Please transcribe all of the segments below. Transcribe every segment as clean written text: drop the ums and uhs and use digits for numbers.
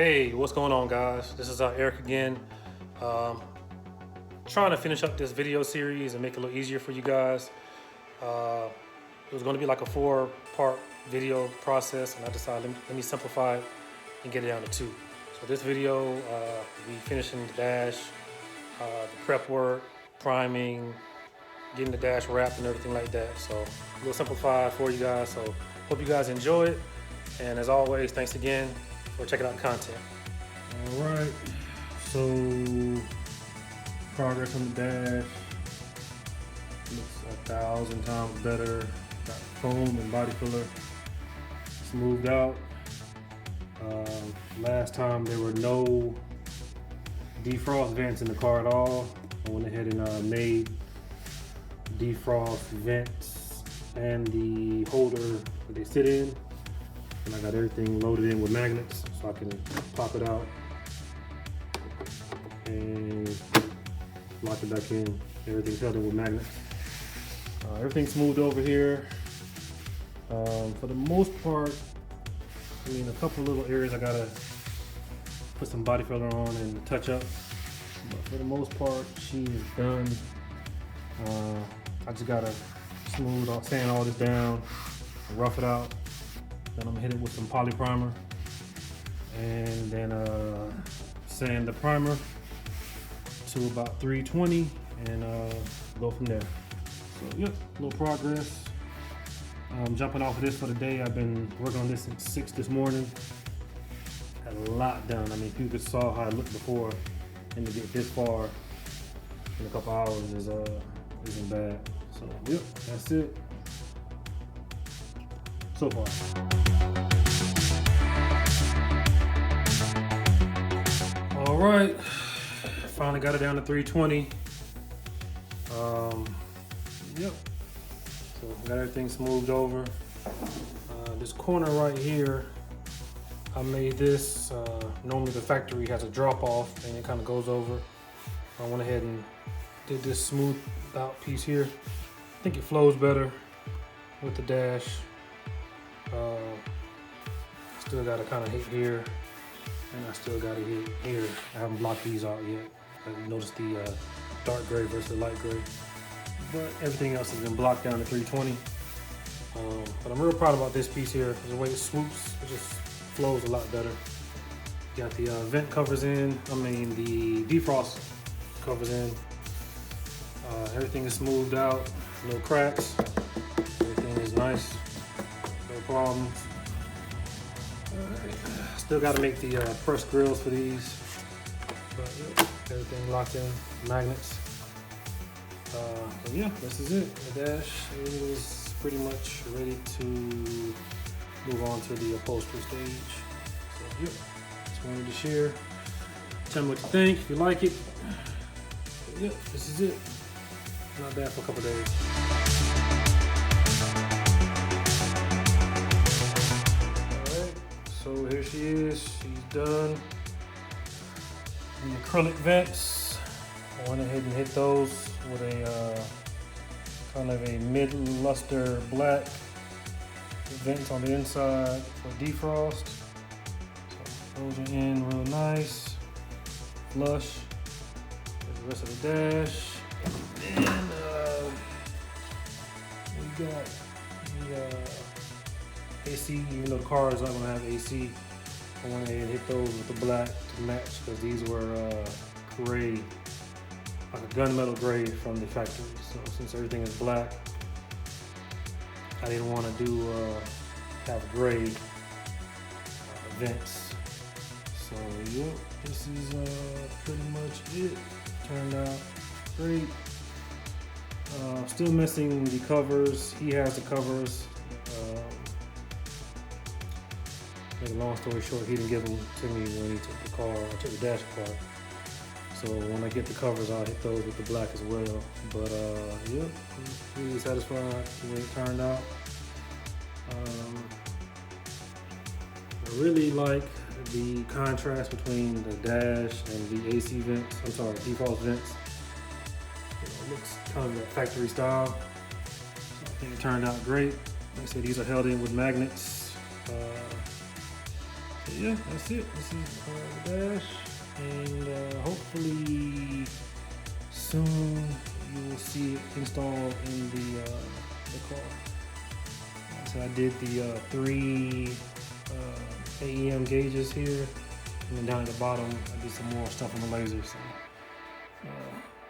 Hey, what's going on, guys? This is Eric again. Um, Trying to finish up this video series and make it a little easier for you guys. It was going to be like a 4-part video process, and I decided let me simplify it and get it down to 2. So this video, we finishing the dash, the prep work, priming, getting the dash wrapped and everything like that. So a little simplified for you guys. So hope you guys enjoy it. And as always, thanks again for checking out the content. All right, so progress on the dash looks 1,000 times better. Got foam and body filler smoothed out. Last time there were no defrost vents in the car at all. I went ahead and made defrost vents and the holder that they sit in. And I got everything loaded in with magnets so I can pop it out and lock it back in. Everything's held in with magnets. Everything's smoothed over here. For the most part, I mean, a couple little areas I gotta put some body filler on and touch up. But for the most part, she is done. I just gotta sand all this down, rough it out. Then I'm gonna hit it with some poly primer and then sand the primer to about 320 and go from there. So yep, a little progress. Jumping off of this for the day. I've been working on this since 6 this morning. Had a lot done. I mean, if you could saw how it looked before, and to get this far in a couple hours isn't bad. So yep, that's it so far. All right, finally got it down to 320. Yep, so got everything smoothed over. This corner right here, I made this, normally the factory has a drop off and it kind of goes over. I went ahead and did this smooth out piece here. I think it flows better with the dash. Still got to kind of hit here, and I still got to hit here. I haven't blocked these out yet. I noticed the dark gray versus the light gray, but everything else has been blocked down to 320. But I'm real proud about this piece here. The way it swoops, it just flows a lot better. Got the vent covers in. I mean the defrost covers in. Everything is smoothed out. No cracks. Everything is nice. No problems. Still got to make the press grills for these, but yeah, everything locked in, magnets. But yeah, this is it. The dash is pretty much ready to move on to the upholstery stage. So yeah, just wanted to share. Tell me what you think, if you like it. But yeah, this is it. Not bad for a couple days. So here she is, she's done. The acrylic vents, I went ahead and hit those with a kind of a mid-luster black vents on the inside for defrost. So those are in real nice, flush. There's the rest of the dash. And we got the AC, even though the car is not going to have AC, I went ahead and hit those with the black to match because these were gray, like a gunmetal gray from the factory. So since everything is black, I didn't want to have gray vents. So yeah, this is pretty much it. Turned out great. Still missing the covers. He has the covers. Make a long story short, he didn't give them to me when he took the car, took the dash apart. So when I get the covers, I'll hit those with the black as well. But yeah, I'm really satisfied with the way it turned out. I really like the contrast between the dash and the AC vents. I'm sorry, defrost vents. It looks kind of that factory style. So I think it turned out great. Like I said, these are held in with magnets. So yeah, that's it. This is the dash, and hopefully soon you will see it installed in the car. So I did the three AEM gauges here, and then down at the bottom I did some more stuff on the laser. So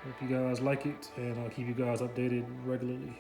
hope you guys like it, and I'll keep you guys updated regularly.